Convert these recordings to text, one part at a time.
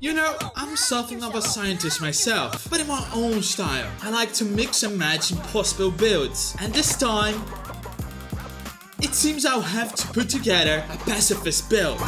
You know, I'm something of a scientist myself, but in my own style. I like to mix and match impossible builds, and this time, it seems I'll have to put together a pacifist build.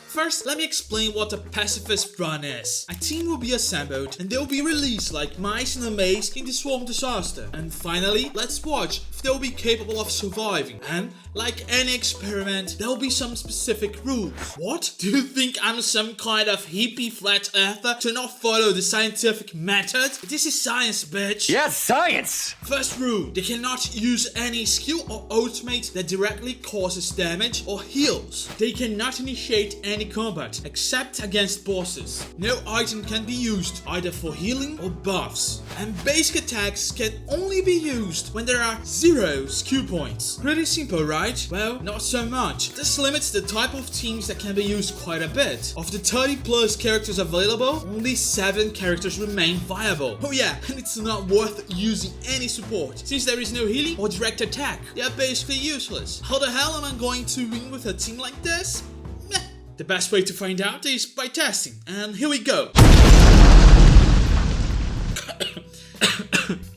First, let me explain what a pacifist run is. A team will be assembled and they'll be released like mice in a maze in the swarm disaster. And finally, let's watch if they'll be capable of surviving. And like any experiment, there'll be some specific rules. What? Do you think I'm some kind of hippie flat earther to not follow the scientific method? This is science, bitch. Yes, science! First rule, they cannot use any skill or ultimate that directly causes damage or heals. They cannot initiate any combat except against bosses. No item can be used either for healing or buffs. And basic attacks can only be used when there are 0 skill points. Pretty simple, right? Well, not so much. This limits the type of teams that can be used quite a bit. Of the 30 plus characters available, only 7 characters remain viable. Oh yeah, and it's not worth using any support. Since there is no healing or direct attack, they are basically useless. How the hell am I going to win with a team like this? Meh. The best way to find out is by testing, and here we go.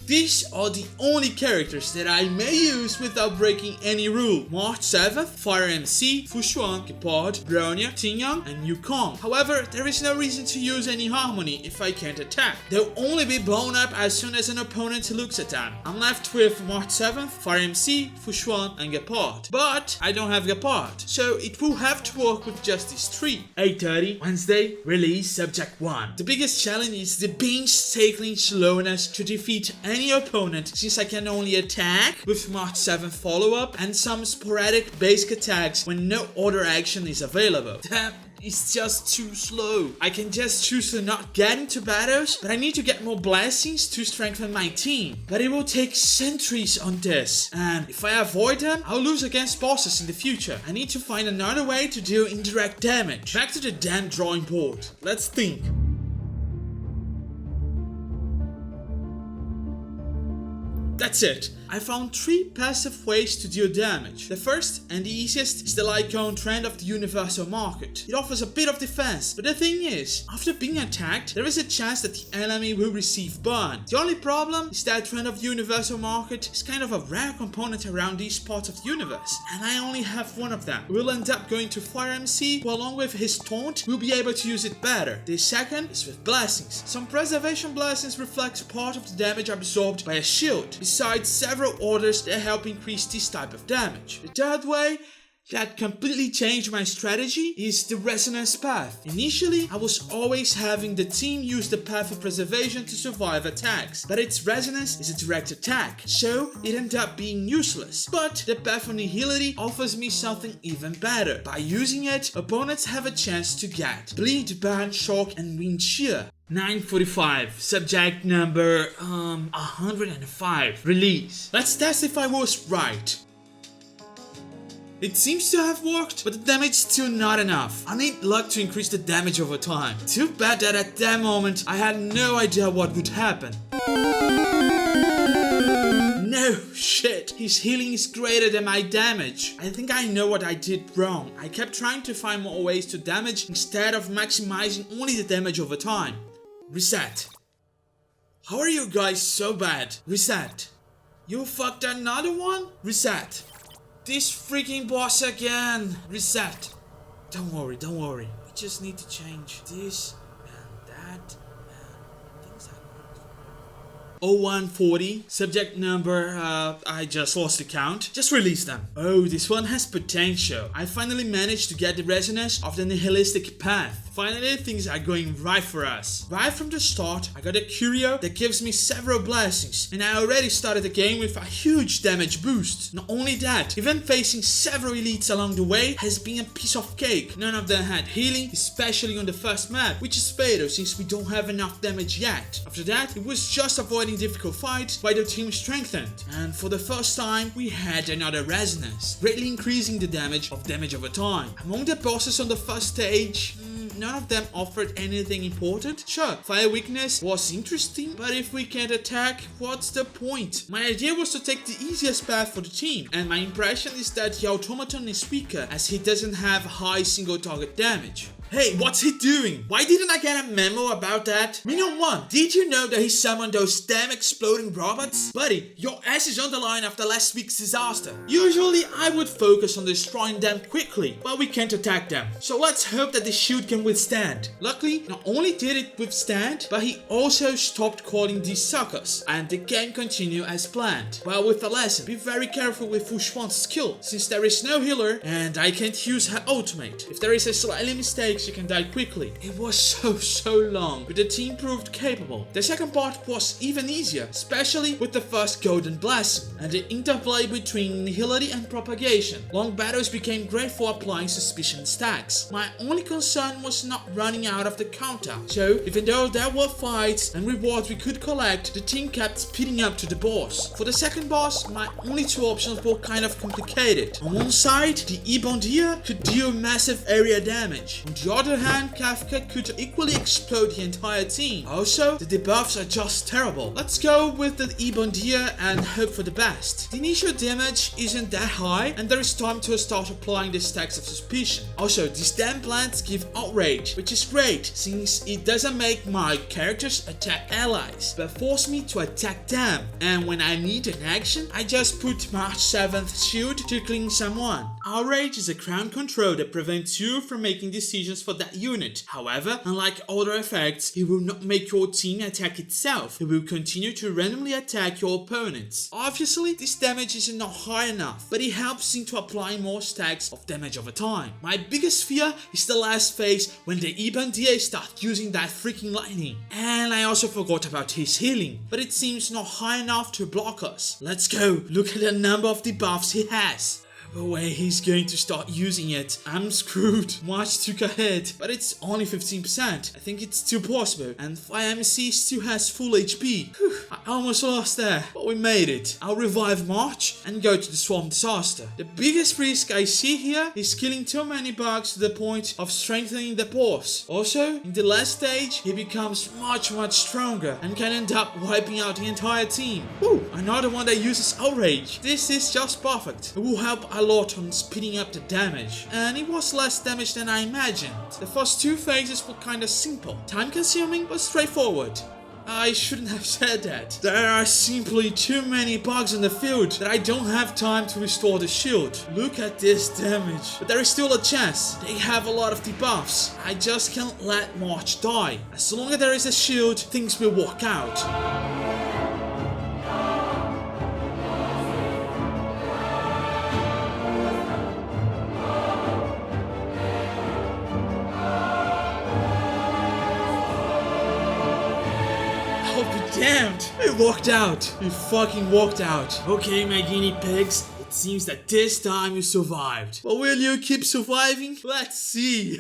These are the only characters that I may use without breaking any rule. March 7th, Fire MC, Fushuan, Gepard, Bronya, Tingyang, and Yukong. However, there is no reason to use any harmony if I can't attack. They'll only be blown up as soon as an opponent looks at them. I'm left with March 7th, Fire MC, Fushuan, and Gepard. But I don't have Gepard, so it will have to work with just these 3. 8:30, Wednesday, release Subject 1. The biggest challenge is the painstaking slowness to defeat any opponent, since I can only attack with March 7th follow-up and some sporadic basic attacks when no other action is available. That is just too slow. I can just choose to not get into battles, but I need to get more blessings to strengthen my team. But it will take centuries on this, and if I avoid them, I'll lose against bosses in the future. I need to find another way to deal indirect damage. Back to the damn drawing board. Let's think. That's it. I found 3 passive ways to deal damage. The first and the easiest is the Lycone trend of the universal market. It offers a bit of defense, but the thing is, after being attacked, there is a chance that the enemy will receive burn. The only problem is that trend of the universal market is kind of a rare component around these parts of the universe, and I only have one of them. We'll end up going to Fire MC, who along with his taunt, will be able to use it better. The second is with blessings. Some preservation blessings reflect part of the damage absorbed by a shield, besides several orders that help increase this type of damage. The third way that completely changed my strategy is the resonance path. Initially, I was always having the team use the path of preservation to survive attacks, but its resonance is a direct attack, so it ended up being useless. But the path of nihility offers me something even better. By using it, opponents have a chance to get bleed, burn, shock, and wind shear. 9:45, subject number 105, release. Let's test if I was right. It seems to have worked, but the damage is still not enough. I need luck to increase the damage over time. Too bad that at that moment I had no idea what would happen. No, shit, his healing is greater than my damage. I think I know what I did wrong. I kept trying to find more ways to damage instead of maximizing only the damage over time. Reset. How are you guys so bad? Reset. You fucked another one? Reset. This freaking boss again. Reset. Don't worry. We just need to change this and that and things like that. 0140, subject number, I just lost the count. Just release them. Oh, this one has potential. I finally managed to get the resonance of the nihilistic path. Finally, things are going right for us. Right from the start, I got a curio that gives me several blessings, and I already started the game with a huge damage boost. Not only that, even facing several elites along the way has been a piece of cake. None of them had healing, especially on the first map, which is fatal since we don't have enough damage yet. After that, it was just avoiding difficult fights while the team strengthened, and for the first time, we had another resonance, greatly increasing the damage over time. Among the bosses on the first stage, none of them offered anything important. Sure, fire weakness was interesting, but if we can't attack, what's the point? My idea was to take the easiest path for the team, and my impression is that the automaton is weaker as he doesn't have high single target damage. Hey, what's he doing? Why didn't I get a memo about that? Minion 1, did you know that he summoned those damn exploding robots? Buddy, your ass is on the line after last week's disaster. Usually I would focus on destroying them quickly, but we can't attack them. So let's hope that the shield can withstand. Luckily, not only did it withstand, but he also stopped calling these suckers, and the game continued as planned. Well, with the lesson, be very careful with Fu Xuan's skill, since there is no healer and I can't use her ultimate. If there is a slightly mistake, she can die quickly. It was so long, but the team proved capable. The second part was even easier, especially with the first golden blessing and the interplay between nihility and propagation. Long battles became great for applying suspicion stacks. My only concern was not running out of the counter. So even though there were fights and rewards we could collect, the team kept speeding up to the boss. For the second boss, my only two options were kind of complicated. On one side, the Ebondia could deal massive area damage. On the other hand, Kafka could equally explode the entire team. Also, the debuffs are just terrible. Let's go with the Ebondia and hope for the best. The initial damage isn't that high and there is time to start applying the stacks of suspicion. Also, these damn plants give outrage, which is great since it doesn't make my characters attack allies, but force me to attack them. And when I need an action, I just put March 7th shield to clean someone. Outrage is a crown control that prevents you from making decisions for that unit. However, unlike other effects, it will not make your team attack itself. It will continue to randomly attack your opponents. Obviously, this damage is not high enough, but it helps into applying more stacks of damage over time. My biggest fear is the last phase when the Ebondia start using that freaking lightning. And I also forgot about his healing, but it seems not high enough to block us. Let's go, look at the number of debuffs he has. The way he's going to start using it, I'm screwed. March took ahead, but it's only 15%. I think it's still possible, and MC still has full HP. Whew, I almost lost there, but we made it. I'll revive March and go to the Swarm Disaster. The biggest risk I see here is killing too many bugs to the point of strengthening the boss. Also, in the last stage, he becomes much stronger and can end up wiping out the entire team. Woo, another one that uses Outrage. This is just perfect. It will help a lot on speeding up the damage, and it was less damage than I imagined. The first two phases were kinda simple, time consuming but straightforward. I shouldn't have said that. There are simply too many bugs in the field that I don't have time to restore the shield. Look at this damage. But there is still a chance. They have a lot of debuffs. I just can't let March die. As long as there is a shield, things will work out. Damned! It worked out! It fucking worked out! Okay, my guinea pigs, it seems that this time you survived. But will you keep surviving? Let's see!